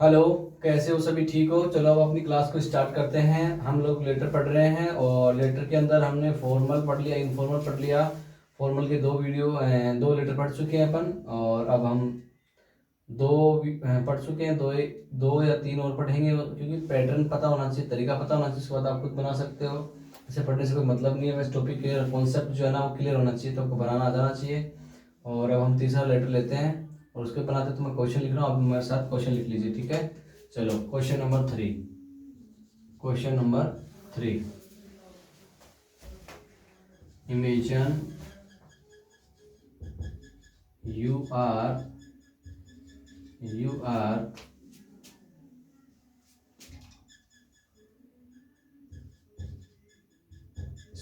Hello. कैसे हो? सभी ठीक हो? चलो अब अपनी क्लास को स्टार्ट करते हैं। हम लोग लेटर पढ़ रहे हैं और लेटर के अंदर हमने फॉर्मल पढ़ लिया, इनफॉर्मल पढ़ लिया। फॉर्मल के दो लेटर पढ़ चुके हैं अपन, और अब हम पढ़ चुके हैं। दो या तीन और पढ़ेंगे, क्योंकि पैटर्न पता होना चाहिए, तरीका पता होना चाहिए, उसके बाद आप खुद बना सकते हो। इसे पढ़ने से कोई मतलब नहीं है, बस टॉपिक क्लियर, कॉन्सेप्ट जो है ना वो क्लियर होना चाहिए, तो आपको बनाना आ जाना चाहिए। और अब हम तीसरा लेटर लेते हैं और उसके बनाते, तो मैं क्वेश्चन लिख रहा हूँ, आप मेरे साथ क्वेश्चन लिख लीजिए, ठीक है? चलो, question number 3। Imagine you are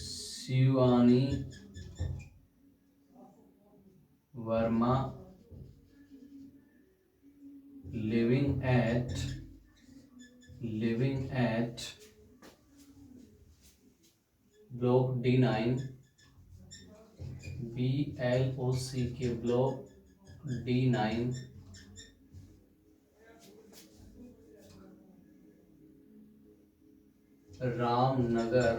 Shivani Verma living at block D9, BLOCK block D9, Ramnagar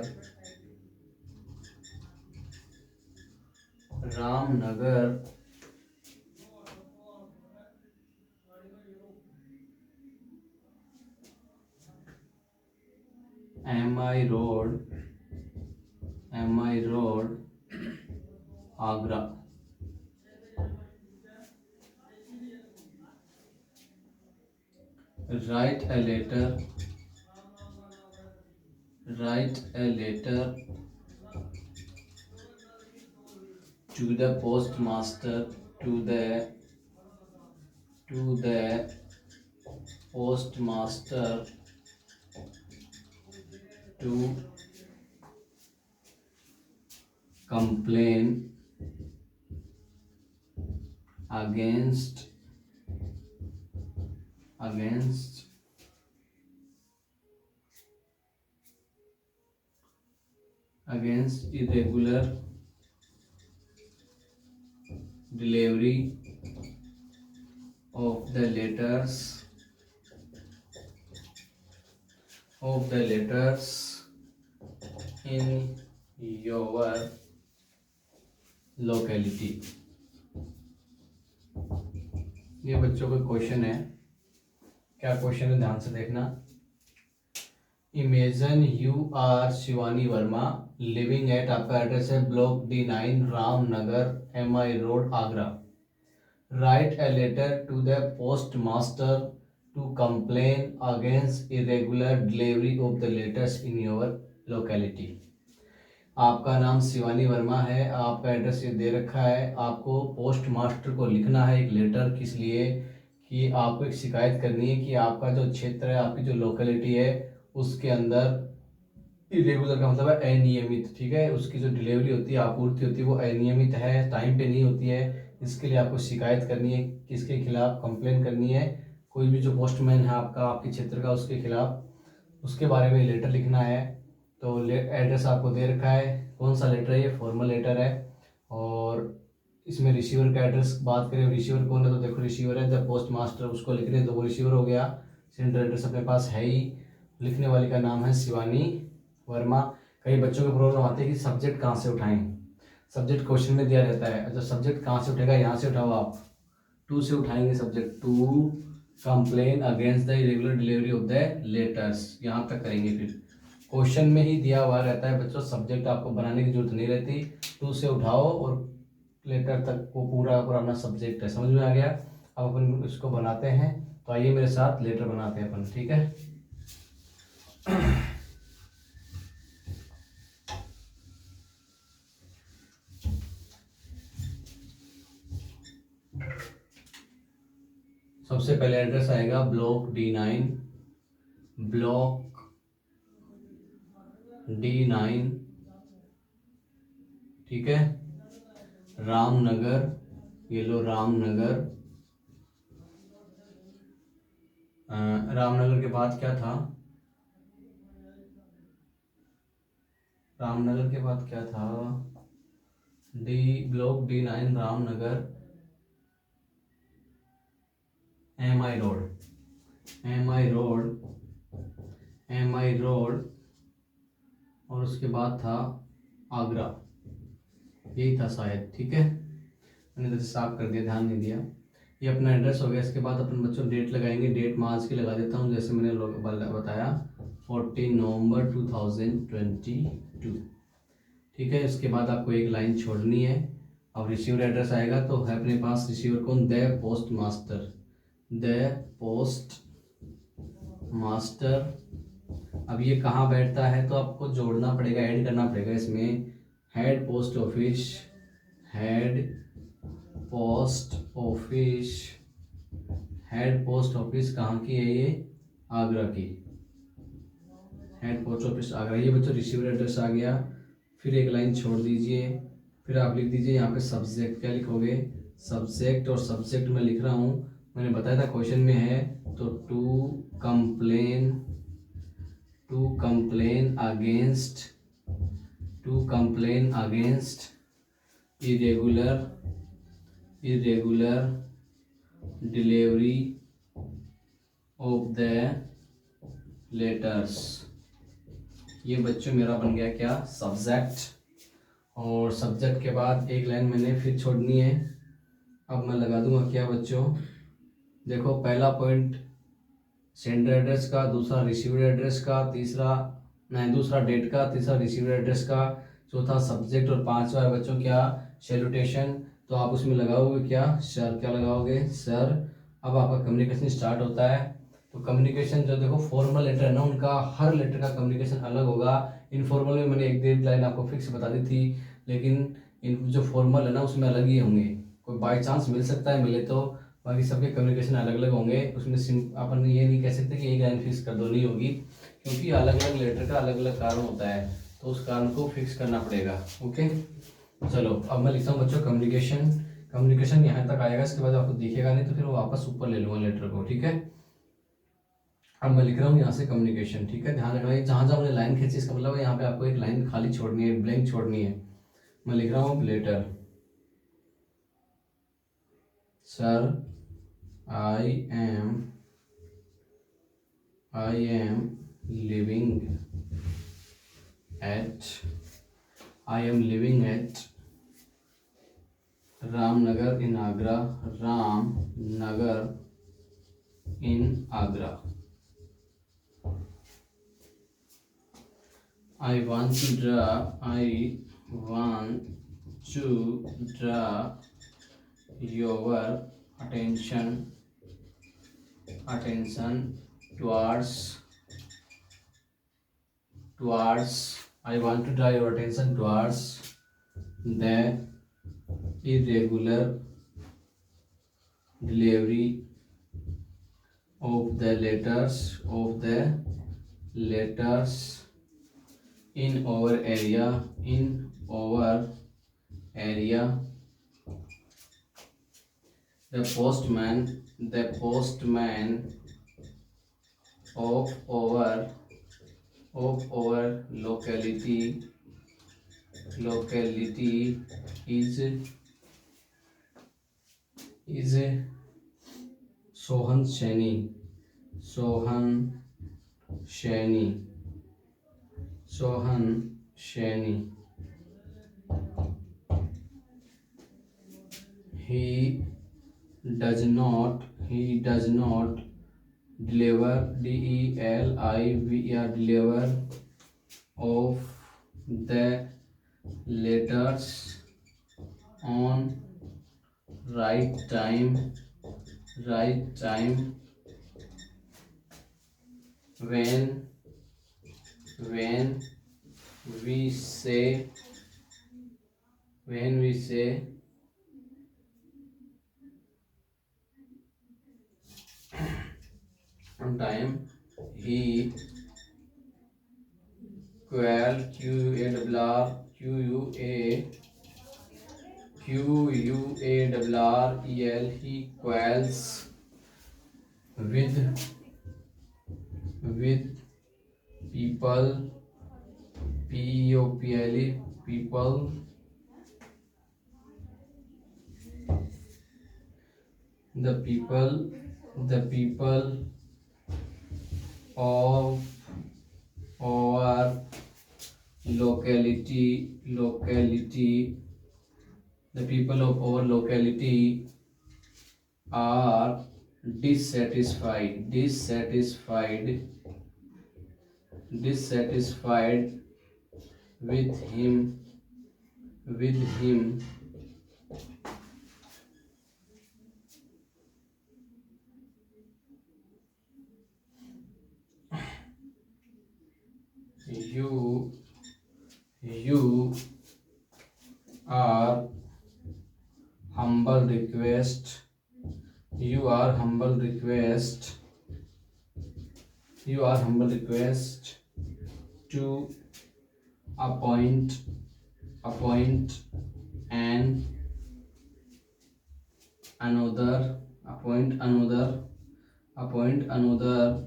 MI road Agra. Write a letter to the postmaster to the postmaster to complain against irregular delivery of the letters in your locality। ये बच्चों का question है। क्या question है, ध्यान से देखना। Imagine you are Shivani Verma living at, आपका एड्रेस है block D9 Ramnagar MI road Agra. Write a letter to the postmaster to complain against irregular delivery of the letters in your locality. आपका नाम शिवानी वर्मा है, आपका एड्रेस ये दे रखा है, आपको पोस्ट मास्टर को लिखना है एक लेटर। किस लिए? कि आपको एक शिकायत करनी है कि आपका जो क्षेत्र है, आपकी जो लोकेलिटी है, उसके अंदर इरेगुलर का मतलब है अनियमित, ठीक है? उसकी जो डिलीवरी होती है, आपूर्ति होती है, वो अनियमित है, टाइम पे नहीं होती है। इसके लिए आपको शिकायत करनी है, किसके खिलाफ कंप्लेन करनी है? कोई भी जो पोस्टमैन है आपका, आपके क्षेत्र का, उसके खिलाफ, उसके बारे में लेटर लिखना है। तो एड्रेस आपको दे रखा है। कौन सा लेटर है? ये फॉर्मल लेटर है। और इसमें रिसीवर का एड्रेस बात करें, रिसीवर कौन है? तो देखो, रिसीवर है द पोस्ट मास्टर, उसको लिख रहे हैं तो वो रिसीवर हो गया। सेंटर एड्रेस अपने पास है ही। लिखने वाले का नाम है शिवानी वर्मा। कई बच्चों को प्रॉब्लम आती है कि सब्जेक्ट कहाँ से उठाएं। सब्जेक्ट क्वेश्चन में दिया रहता है, अच्छा सब्जेक्ट कहाँ से उठेगा? यहाँ से उठाओ आप, टू से उठाएंगे subject. To complain against the irregular delivery of the letters, यहाँ तक करेंगे। फिर क्वेश्चन में ही दिया हुआ रहता है बच्चों, सब्जेक्ट आपको बनाने की जरूरत नहीं रहती। टू से उठाओ और लेटर तक को पूरा पूरा अपना सब्जेक्ट है। समझ में आ गया? अब अपन इसको बनाते हैं, तो आइए मेरे साथ लेटर बनाते हैं अपन, ठीक है? सबसे पहले एड्रेस आएगा ब्लॉक D9, ब्लॉक D9, ठीक है? रामनगर, ये लो रामनगर। रामनगर के बाद क्या था? रामनगर के बाद क्या था? Block D9 Ramnagar MI road. M I road और उसके बाद था आगरा, यही था शायद। ठीक है, मैंने इधर साफ कर दिया, ध्यान नहीं दिया। ये अपना एड्रेस हो गया। इसके बाद अपन बच्चों डेट लगाएंगे। डेट मैं आज की लगा देता हूँ, जैसे मैंने बताया 14 नवंबर 2022। ठीक है, इसके बाद आपको एक लाइन छोड़नी है। अब रिसीवर एड्रेस आएगा तो है अपने पास रिसीवर कौन, the post master, the post master. अब ये कहाँ बैठता है तो आपको जोड़ना पड़ेगा, ऐड करना पड़ेगा इसमें। Head post office, head post office, head post office कहाँ की है ये, आगरा की। हेड पोस्ट ऑफिस आगरा, ये बच्चों रिसीवर एड्रेस आ गया। फिर एक लाइन छोड़ दीजिए, फिर आप लिख दीजिए यहाँ पे सब्जेक्ट। क्या लिखोगे, सब्जेक्ट। और सब्जेक्ट में लिख रहा हूँ, मैंने बताया था क्वेश्चन में है तो to complain against irregular delivery of the letters. ये बच्चों मेरा बन गया क्या, सब्जेक्ट। और सब्जेक्ट के बाद एक लाइन मैंने फिर छोड़नी है। अब मैं लगा दूंगा क्या बच्चों, देखो पहला पॉइंट सेंडर एड्रेस का, दूसरा रिसीवर एड्रेस का, दूसरा डेट का, तीसरा रिसीवर एड्रेस का, चौथा सब्जेक्ट और पांचवा है बच्चों क्या, सैल्यूटेशन। तो आप उसमें लगाओगे क्या, सर। क्या लगाओगे, सर। अब आपका कम्युनिकेशन स्टार्ट होता है। तो कम्युनिकेशन जो देखो फॉर्मल लेटर है ना, उनका हर लेटर का कम्युनिकेशन अलग होगा। इनफॉर्मल में मैंने एक डेढ़ लाइन आपको फिक्स बता दी थी, लेकिन इन जो फॉर्मल है ना उसमें अलग ही होंगे। कोई बाई चांस मिल सकता है, मिले तो, बाकी सबके कम्युनिकेशन अलग अलग होंगे। उसमें अपन ये नहीं कह सकते कि एक लाइन फिक्स कर दो, नहीं होगी, क्योंकि अलग अलग लेटर का अलग अलग कारण होता है, तो उस कारण को फिक्स करना पड़ेगा। ओके, चलो अब मैं लिखता हूँ बच्चों कम्युनिकेशन यहाँ तक आएगा। इसके बाद आपको दिखेगा नहीं तो फिर वो वापस ऊपर ले लूँगा लेटर को। ठीक है, अब मैं लिख रहा हूँ यहाँ से कम्युनिकेशन। ठीक है, ध्यान रखना जहाँ जहाँ मैंने लाइन खींची इसका मतलब है यहाँ पे आपको एक लाइन खाली छोड़नी है, ब्लैंक छोड़नी है। मैं लिख रहा हूँ letter, sir I am living at Ramnagar in Agra. I want to draw your attention towards I want to draw your attention towards the irregular delivery of the letters in our area. The postman of our locality is Sohan Shani. He does not deliver deliver of the letters on right time when we say on time. He QUARREL, he quells with people, PEOPLE, people, the people of our locality, the people of our locality are dissatisfied with him. You are humble request you are humble request to appoint an another appoint another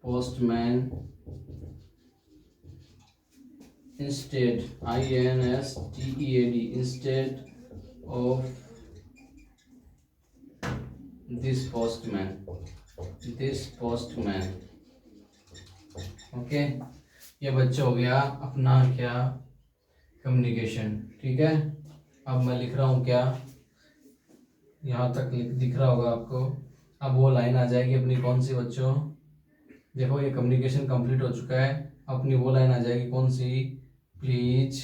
postman instead, INSTEAD, instead of this postman. Okay, ये बच्चा हो गया अपना क्या communication. ठीक है, अब मैं लिख रहा हूँ क्या, यहाँ तक दिख रहा होगा आपको। अब वो लाइन आ जाएगी अपनी कौन सी बच्चों, देखो ये कम्युनिकेशन कंप्लीट हो चुका है, अपनी वो लाइन आ जाएगी कौन सी, प्लीज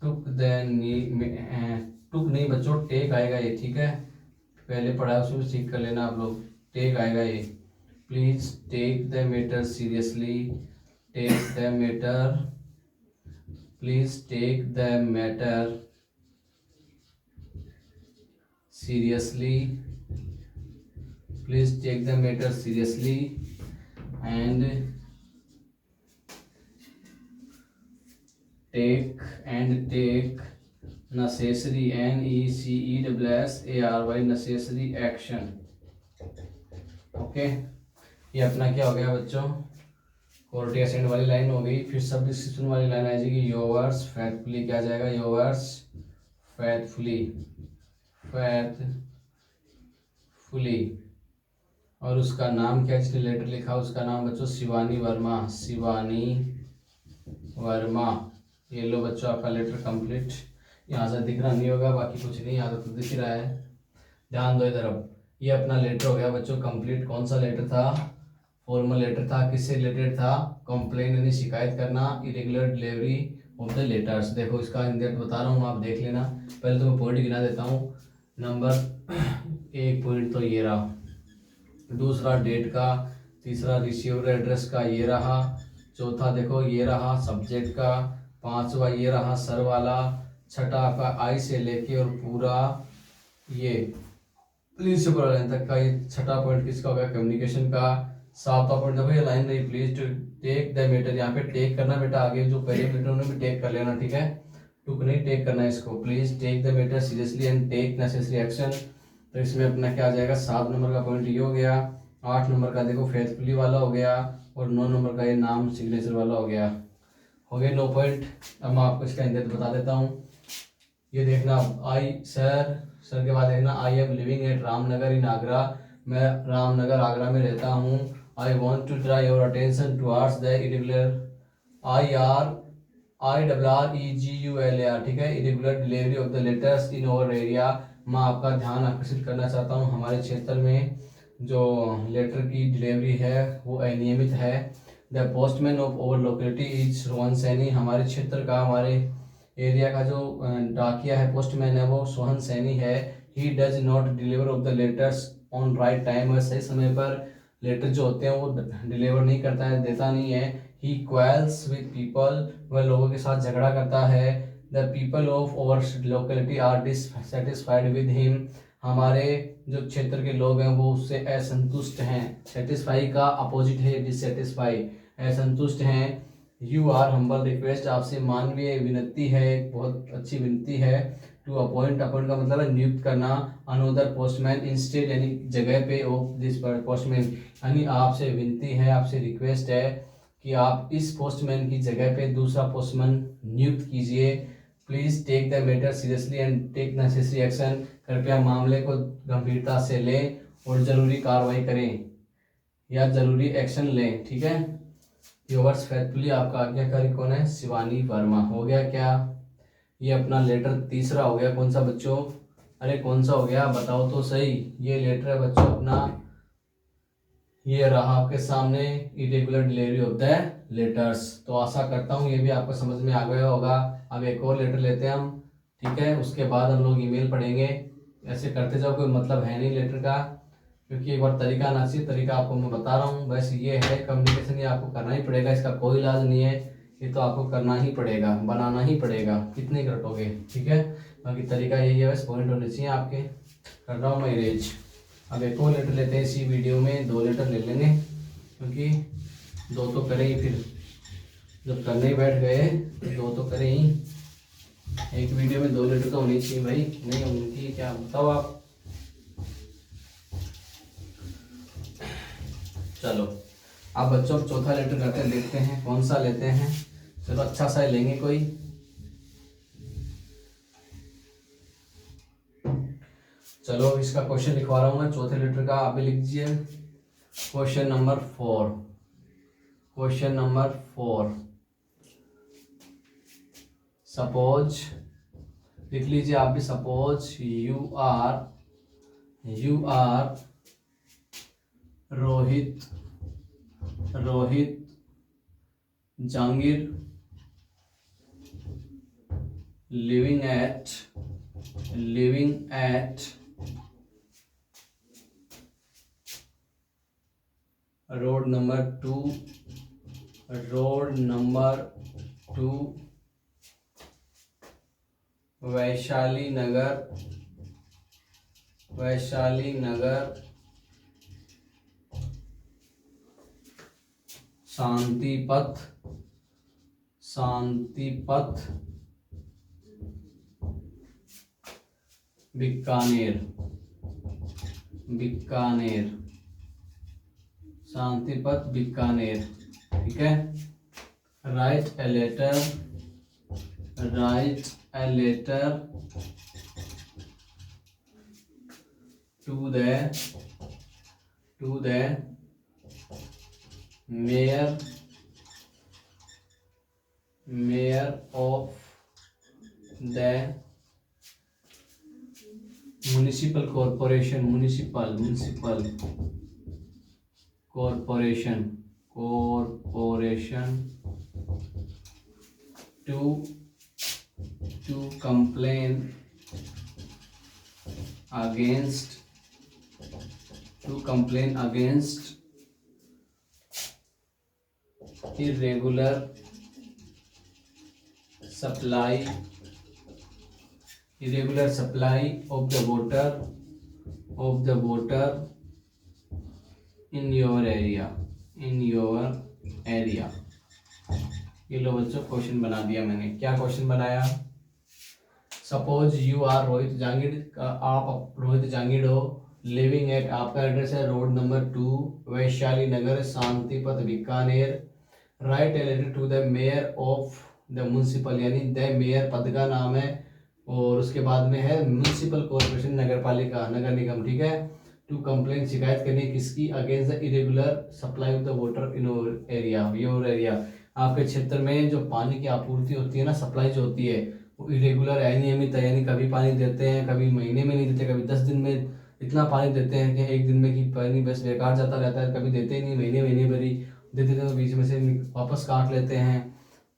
टुक टुक नहीं बच्चों, टेक आएगा ये। ठीक है, पहले पढ़ा है उसमें सीख कर लेना आप लोग, टेक आएगा ये। Please take the matter seriously, take the matter, please take the matter seriously, please take the matter seriously and take necessary necessary necessary action। Okay, ये अपना क्या हो गया बच्चों, कोर्टिया सेंड वाली लाइन हो गई। फिर सब डिस्क्रिप्शन वाली लाइन आ जाएगी, योवर्स फैथफुली, क्या जाएगा, योवर्स फैथफुली, और उसका नाम क्या, जिसने लेटर लिखा उसका नाम बच्चों शिवानी वर्मा। ये लो बच्चों आपका लेटर कंप्लीट। यहाँ से दिख रहा नहीं होगा, बाकी कुछ नहीं, यहाँ तो दिख रहा है, ध्यान दो इधर। अब ये अपना लेटर हो गया बच्चों कंप्लीट। कौन सा लेटर था, फॉर्मल लेटर था, किससे रिलेटेड था, कंप्लेन यानी शिकायत करना, irregular delivery of the letters. देखो इसका इंडेक्स बता रहा हूँ, आप देख लेना। पहले तो मैं पॉइंट गिना देता हूँ। नंबर 1 पॉइंट तो ये रहा, दूसरा डेट का, तीसरा रिसीवर एड्रेस का ये रहा, चौथा देखो ये रहा सब्जेक्ट का, पांचवा ये रहा सर वाला, छठा आपका आई से लेके और पूरा ये प्रिंसिपल लाइन तक का, ये छठा पॉइंट किसका हो गया, कम्युनिकेशन का। सातवां पॉइंट देखो ये लाइन रही, please to take the matter, यहाँ पे टेक करना बेटा, आगे जो पहले मैटर उन्हें भी टेक कर लेना। ठीक है, टुक नहीं, टेक करना है इसको। Please take the matter seriously and take necessary action. तो इसमें अपना क्या आ जाएगा, 7 नंबर का पॉइंट ये हो गया, 8 नंबर का देखो फेथफुली वाला हो गया, और 9 नंबर का ये नाम सिग्नेचर वाला हो गया। हो गए 9 पॉइंट। अब मैं आपको इसका इंडेक्स बता देता हूँ। ये देखना, आई सर के बाद देखना, I am living at Ramnagar in Agra, मैं रामनगर आगरा में रहता हूँ। I want to draw your attention towards the irregular, IRREGULAR, ठीक है, irregular delivery of the letters in over area. मैं आपका ध्यान आकर्षित करना चाहता हूँ, हमारे क्षेत्र में जो लेटर की डिलीवरी है वो अनियमित है। The postman of over locality is Rohan Saini, हमारे क्षेत्र का, हमारे एरिया का जो डाकिया है, पोस्टमैन है, वो सोहन सैनी है। He does not deliver of the letters on right time, वह सही समय पर लेटर जो होते हैं वो डिलीवर नहीं करता है, देता नहीं है। ही क्वेल्स विद पीपल, वह लोगों के साथ झगड़ा करता है। The people of over locality are dissatisfied with him, हमारे जो क्षेत्र के लोग हैं वो उससे असंतुष्ट हैं। सेटिस्फाई का अपोजिट है डिससेटिस्फाई, असंतुष्ट हैं। यू आर हम्बल रिक्वेस्ट, आपसे मानवीय विनती है, एक बहुत अच्छी विनती है। टू अपॉइंट का मतलब है नियुक्त करना, अनोदर पोस्टमैन इंस्टेड यानी जगह पे ऑफ दिस पोस्टमैन, यानी आपसे विनती है, आपसे रिक्वेस्ट है कि आप इस पोस्टमैन की जगह पे दूसरा पोस्टमैन नियुक्त कीजिए। Please take the matter seriously and take necessary action, कृपया मामले को गंभीरता से लें और ज़रूरी कार्रवाई करें या ज़रूरी एक्शन लें। ठीक है। योवर्स फैथफुली आपका आज्ञाकारी कौन है? शिवानी वर्मा। हो गया क्या? ये अपना लेटर तीसरा हो गया। कौन सा बच्चों? अरे कौन सा हो गया बताओ तो सही। ये लेटर है बच्चों अपना, ये रहा आपके सामने, irregular delivery of the letters. तो आशा करता हूँ ये भी आपको समझ में आ गया होगा। अब एक और लेटर लेते हैं हम। ठीक है, उसके बाद हम लोग ईमेल पढ़ेंगे। ऐसे करते जाओ, कोई मतलब है नहीं लेटर का, क्योंकि एक बार तरीका आना चाहिए। तरीका आपको मैं बता रहा हूँ, बस ये है कम्युनिकेशन, ये आपको करना ही पड़ेगा, इसका कोई इलाज नहीं है। ये तो आपको करना ही पड़ेगा, बनाना ही पड़ेगा, कितने रटोगे। ठीक है, बाकी तरीका यही है, बस पॉइंट होने चाहिए आपके। कर रहा हूँ मैं इरेज। अब एक और लेटर लेते हैं इसी वीडियो में, 2 लेटर ले लेंगे, क्योंकि 2 तो करें ही, फिर जब करने ही बैठ गए तो 2 तो करें ही। एक वीडियो में 2 लेटर तो होनी चाहिए भाई, नहीं होनी चाहिए क्या बताओ आप। चलो अब बच्चों चौथा लेटर करते हैं, देखते हैं कौन सा लेते हैं। चलो अच्छा सा लेंगे कोई। चलो इसका क्वेश्चन लिखवा रहा हूं मैं चौथे लेटर का, आप भी लिख दीजिए। Question number 4। Question number 4, suppose लिख लीजिए आप भी। Suppose you are Rohit Jahangir living at road number 2 Vaishali Nagar Shanti Path Bikaner. Shanti Path Bikaner. ठीक है। Write a letter to the mayor of the municipal corporation to complain against irregular supply of the water in your area। ये लो बच्चों question बना दिया मैंने। क्या क्वेश्चन बनाया? Suppose you are Rohit Jahangir, आप रोहित जहांगीर हो, लिविंग एट, आपका एड्रेस है road number 2 Vaishali Nagar Shanti Path Bikaner. Write a letter to the mayor of the municipal, यानी द मेयर पद का नाम है और उसके बाद में है म्यूनसिपल कॉर्पोरेशन, नगर पालिका, नगर निगम। ठीक है। टू कंप्लेन, शिकायत करनी किसकी? Against the irregular supply of the water in your area. आपके क्षेत्र में जो पानी की आपूर्ति होती है ना, सप्लाई जो होती है वो इरेगुलर, अनियमित है, यानी कभी पानी देते हैं, कभी महीने में नहीं देते, कभी 10 दिन में इतना पानी देते हैं कि एक दिन में कि पानी बस बेकार जाता रहता है, कभी देते ही नहीं, महीने भरी देते थे तो बीच में से वापस काट लेते हैं,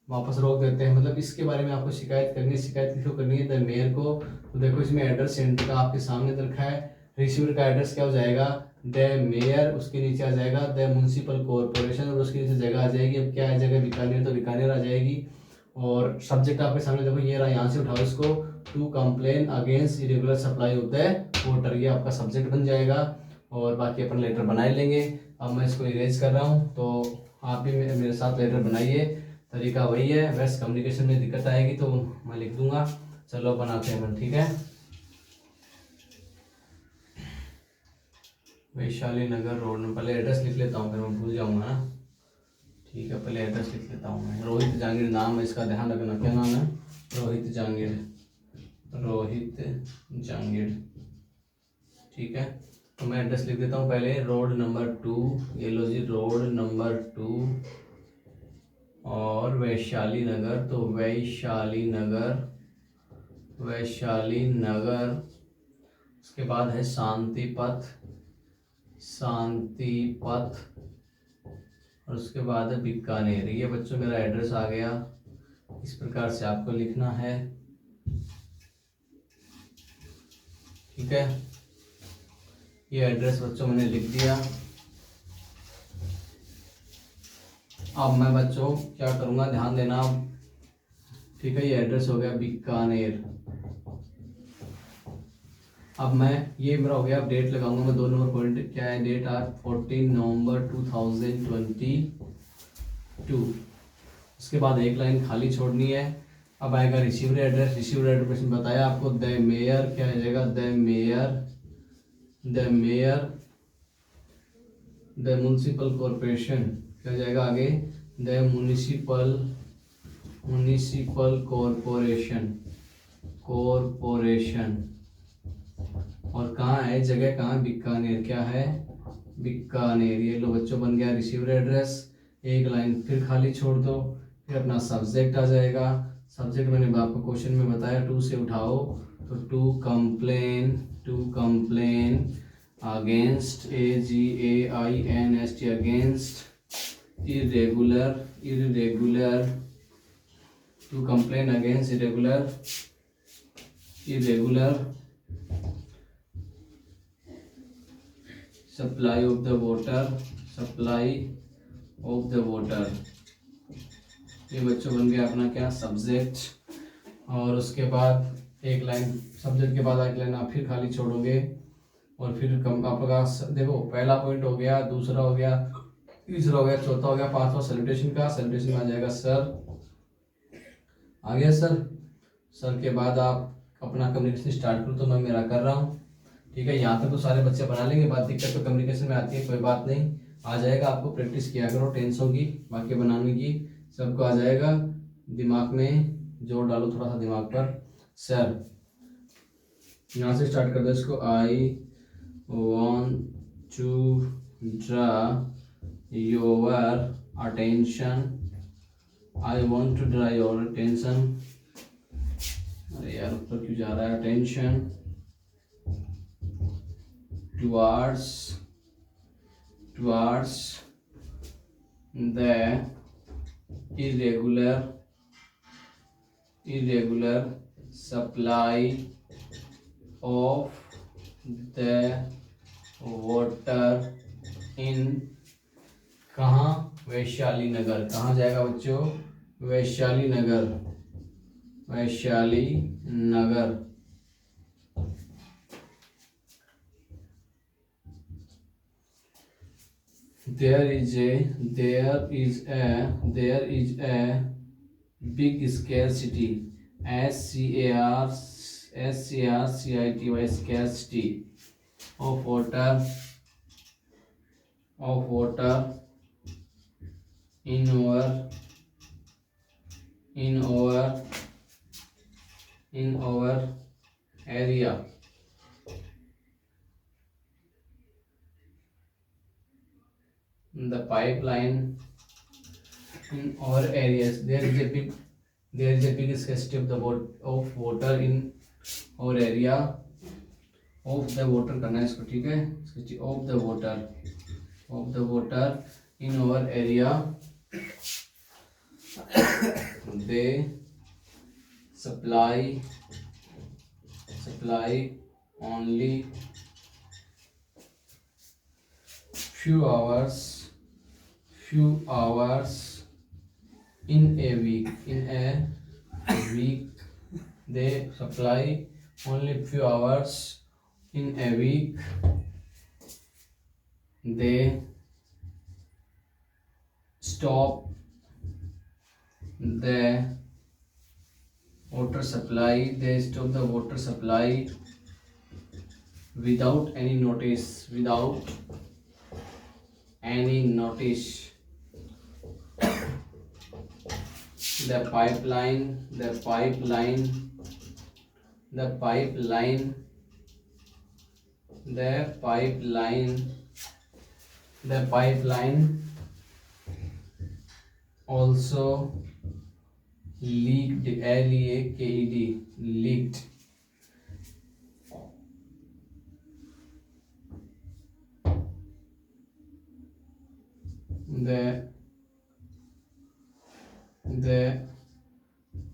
वापस रोक देते हैं। मतलब इसके बारे में आपको शिकायत करनी है। शिकायत किसको करनी है? द मेयर को। तो देखो इसमें एड्रेस सेंटर का आपके सामने रखा है। रिसीवर का एड्रेस क्या हो जाएगा? द मेयर, उसके नीचे आ जाएगा द म्यूनसिपल कॉर्पोरेशन और उसके नीचे जगह आ जाएगी। अब क्या आ जाएगा? बीकानेर, तो बीकानेर आ जाएगी। और सब्जेक्ट आपके सामने देखो ये रहा, यहाँ से उठाओ इसको, to complain against irregular supply of the water, ये आपका सब्जेक्ट बन जाएगा। और बाकी अपन लेटर बना लेंगे। अब मैं इसको इरेज कर रहा हूँ, तो आप भी मेरे साथ लेटर बनाइए। तरीका वही है, बस कम्युनिकेशन में दिक्कत आएगी तो मैं लिख दूंगा। चलो बनाते हैं अपन। ठीक है। वैशाली नगर रोड में, पहले एड्रेस लिख लेता हूँ फिर मैं भूल जाऊँगा ना। ठीक है, पहले एड्रेस लिख लेता हूँ मैं। रोहित जहांगीर नाम है, इसका ध्यान रखना। क्या नाम है? रोहित जहांगीर। ठीक है, तो मैं एड्रेस लिख देता हूँ पहले। रोड नंबर 2, ये लो जी रोड नंबर 2 और वैशाली नगर, तो वैशाली नगर, वैशाली नगर। उसके बाद है शांति पथ, शांति पथ। और उसके बाद है बीकानेर। ये बच्चों मेरा एड्रेस आ गया। इस प्रकार से आपको लिखना है, ठीक है। ये एड्रेस बच्चों मैंने लिख दिया। अब मैं बच्चों क्या करूँगा, ध्यान देना अब, ठीक है। ये एड्रेस हो गया बीकानेर। अब मैं ये मेरा हो गया, अब डेट लगाऊंगा मैं 2 नंबर पॉइंट। क्या है डेट? आज 14 नवंबर 2022। उसके बाद एक लाइन खाली छोड़नी है। अब आएगा रिसीव्ड एड्रेस। रिसीव्ड एड्रेस में बताया आपको द मेयर, क्या आ जाएगा? The mayor, the mayor, the municipal corporation, क्या जाएगा आगे? The municipal, municipal corporation, corporation. और कहाँ है जगह? कहाँ? बीकानेर। क्या है? बीकानेर। ये लो बच्चों बन गया रिसीव्ड एड्रेस। एक लाइन फिर खाली छोड़ दो, फिर अपना सब्जेक्ट आ जाएगा। सब्जेक्ट मैंने आपको क्वेश्चन में बताया, टू से उठाओ, तो to complain, to complain against, AGAINST, against irregular, irregular, to complain against irregular, irregular supply of the water, supply of the water. ये बच्चों बन गया अपना क्या? सब्जेक्ट। और उसके बाद एक लाइन, सब्जेक्ट के बाद एक लाइन आप फिर खाली छोड़ोगे। और फिर आपका देखो, पहला पॉइंट हो गया, दूसरा हो गया, तीसरा हो गया, चौथा हो गया, पांचवा सैल्यूटेशन का। सैल्यूटेशन में आ जाएगा सर, आ गया सर। सर के बाद आप अपना कम्युनिकेशन स्टार्ट करो, तो मैं मेरा कर रहा हूँ, ठीक है। यहाँ तक तो सारे बच्चे बना लेंगे। बात दिक्कत तो कम्युनिकेशन में आती है, कोई बात नहीं, आ जाएगा। आपको प्रैक्टिस किया करो, टेंस होगी बाकी बनाने की, सबको आ जाएगा। दिमाग में जोर डालो थोड़ा सा दिमाग पर। सर यहाँ से स्टार्ट कर दो इसको। I want to draw your attention, I want to draw your attention. अरे यार ऊपर क्यों जा रहा है? Attention towards the irregular supply of the water in, कहाँ? वैशाली नगर। कहाँ जाएगा बच्चों? वैशाली नगर, वैशाली नगर। There is a big scarcity, SCARCITY, scarcity of water, in our area. The pipeline in our areas, there is a big scarcity of water in our area, of the water करना है इसको, ठीक है। scarcity of the water in our area, they supply only few hours in a week, they supply only few hours in a week, they stop the water supply, without any notice, the pipeline The pipeline also leaked, leaked, leaked. The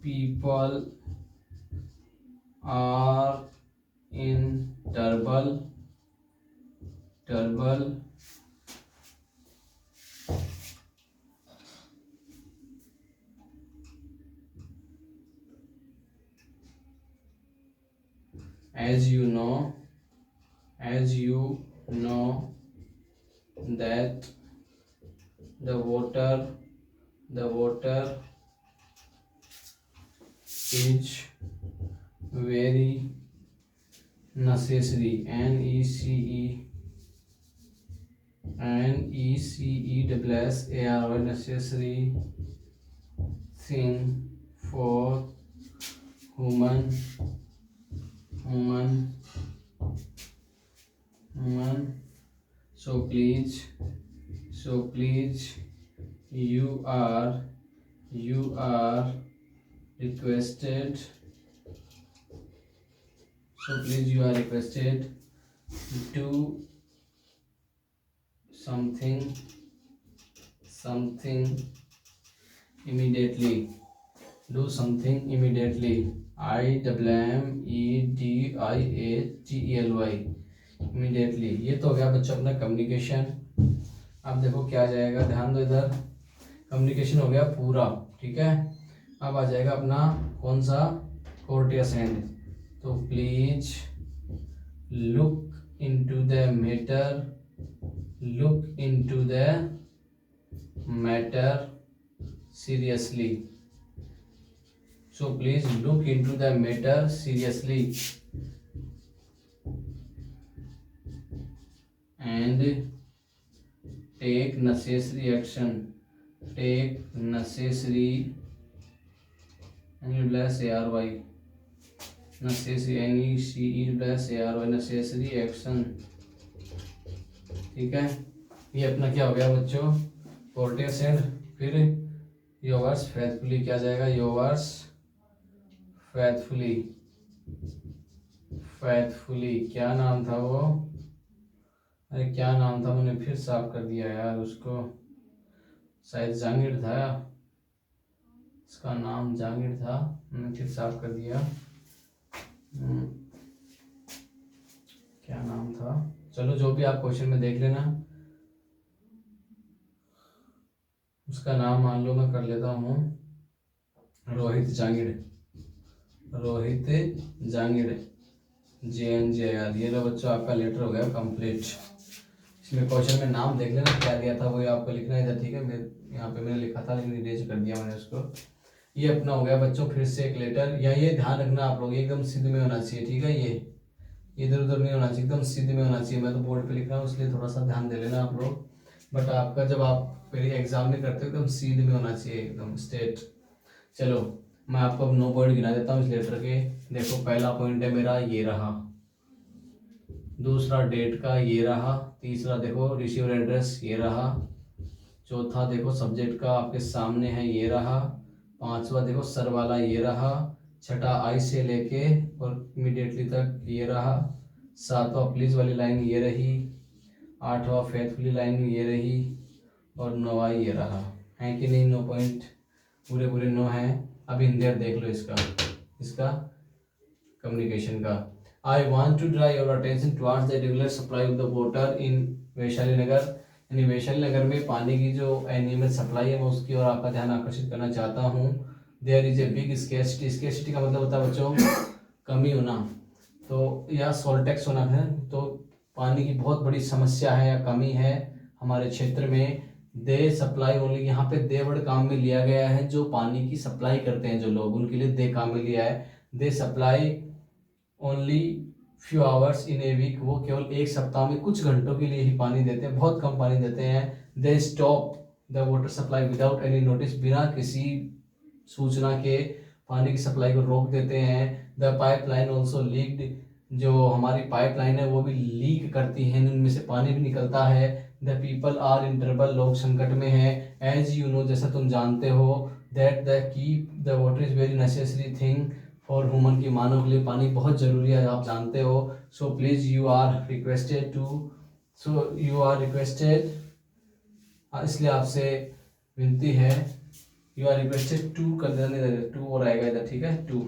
people are in trouble. As you know that the water is very necessary, necessary, necessary thing for human human. So please you are requested do something immediately. immediately, immediately. ये तो हो गया बच्चों अपना communication. अब देखो क्या आ जाएगा, ध्यान दो इधर। कम्युनिकेशन हो गया पूरा, ठीक है। अब आ जाएगा अपना कौन सा, कोर्टियस एंड। तो please look into the matter seriously. So please look into the matter seriously and take necessary action. necessary necessary action, ठीक है। ये अपना क्या हो गया बच्चों, कोर्टियस एंड। फिर योवर्स फेथफुली, क्या जाएगा, योवर्स फेथफुली। क्या नाम था वो, अरे क्या नाम था, मैंने फिर साफ कर दिया यार उसको, शायद जहांगीर था, उसका नाम जहांगीर था, मैंने फिर साफ कर दिया। क्या नाम था, चलो जो भी आप क्वेश्चन में देख लेना। उसका नाम मान लो मैं कर लेता हूँ, रोहित जहांगीर, JNJR। ये लो बच्चों आपका लेटर हो गया कंप्लीट। इसमें क्वेश्चन में नाम देख लेना क्या दिया था, वो आपको लिखना है इधर, ठीक है। यहाँ पे मैंने लिखा था लेकिन इरेज कर दिया मैंने उसको। ये अपना हो गया बच्चों फिर से एक लेटर। या ये ध्यान रखना आप लोग, एकदम सीधे में होना चाहिए, ठीक है। ये इधर उधर नहीं होना चाहिए, एकदम सीधे में होना चाहिए। मैं तो बोर्ड पे लिख रहा हूँ इसलिए थोड़ा सा ध्यान दे लेना आप लोग, बट आपका जब आप फिर एग्जाम में करते हो एकदम सीधे में होना चाहिए, एकदम स्ट्रेट। चलो मैं आपको अब 9 पॉइंट गिना देता हूँ इस लेटर के। देखो पहला पॉइंट है मेरा ये रहा, दूसरा डेट का ये रहा, तीसरा देखो रिसीवर एड्रेस ये रहा, चौथा देखो सब्जेक्ट का आपके सामने है ये रहा, पांचवा देखो सर वाला ये रहा, छठा आई से लेके और इमीडिएटली तक ये रहा, सातवां प्लीज वाली लाइन ये रही, आठवां फेथफुली लाइन ये रही, और नौवां ये रहा। है कि नहीं, 9 पॉइंट पूरे 9 हैं। अब इंडिया देख लो इसका कम्युनिकेशन का। I want to draw your attention towards the regular supply of the water in Vaishali Nagar. यानी वैशाली नगर में पानी की जो अनियमित सप्लाई है मैं उसकी ओर आपका ध्यान आकर्षित करना चाहता हूँ। There is a big scarcity. Scarcity का मतलब होता है बच्चों कमी होना, तो या सॉल्टेक्स होना है, तो पानी की बहुत बड़ी समस्या है या कमी है हमारे क्षेत्र में। दे सप्लाई ओनली, यहाँ पे दे वर्ड काम में लिया गया है, जो पानी की सप्लाई करते हैं जो लोग, उनके लिए दे काम में लिया है। They supply only few hours in a week, वो केवल एक सप्ताह में कुछ घंटों के लिए ही पानी देते हैं, बहुत कम पानी देते हैं। They stop the water supply without any notice, बिना किसी सूचना के पानी की सप्लाई को रोक देते हैं। द पाइपलाइन ऑल्सो लीक्ड जो हमारी पाइपलाइन है वो भी लीक करती हैं, उनमें से पानी भी निकलता है। The people are in trouble, लोग संकट में हैं। एज यू नो, जैसा तुम जानते हो, that the keep the water is very necessary thing for human, की मानव के लिए पानी बहुत ज़रूरी है, आप जानते हो। So please you are requested to, इसलिए आपसे विनती है, यू आर रिक्वेस्टेड टू कर देना, इधर टू और आएगा इधर, ठीक है, to.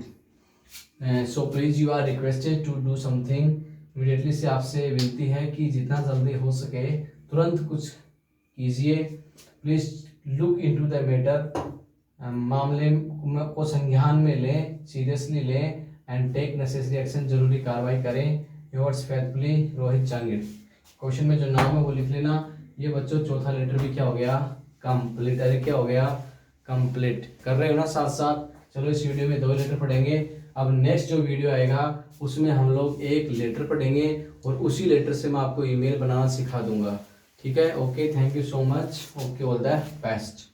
So please you are requested to do something immediately, से आपसे विनती है कि जितना जल्दी हो सके तुरंत कुछ कीजिए। Please look into the matter, मामले को संज्ञान में लें, सीरियसली लें, एंड टेक नेसेसरी एक्शन, जरूरी कार्रवाई करें। Yours faithfully Rohit Jahangir. Question में जो नाम है वो लिख लेना। ये बच्चों चौथा लेटर भी क्या हो गया, कंप्लीट। अरे क्या हो गया, कंप्लीट। कर रहे हो ना साथ साथ। चलो इस वीडियो में 2 लेटर पढ़ेंगे। अब नेक्स्ट जो वीडियो आएगा उसमें हम लोग 1 लेटर पढ़ेंगे और उसी लेटर से मैं आपको ईमेल बनाना सिखा दूंगा, ठीक है। Okay, thank you so much. Okay, all the best.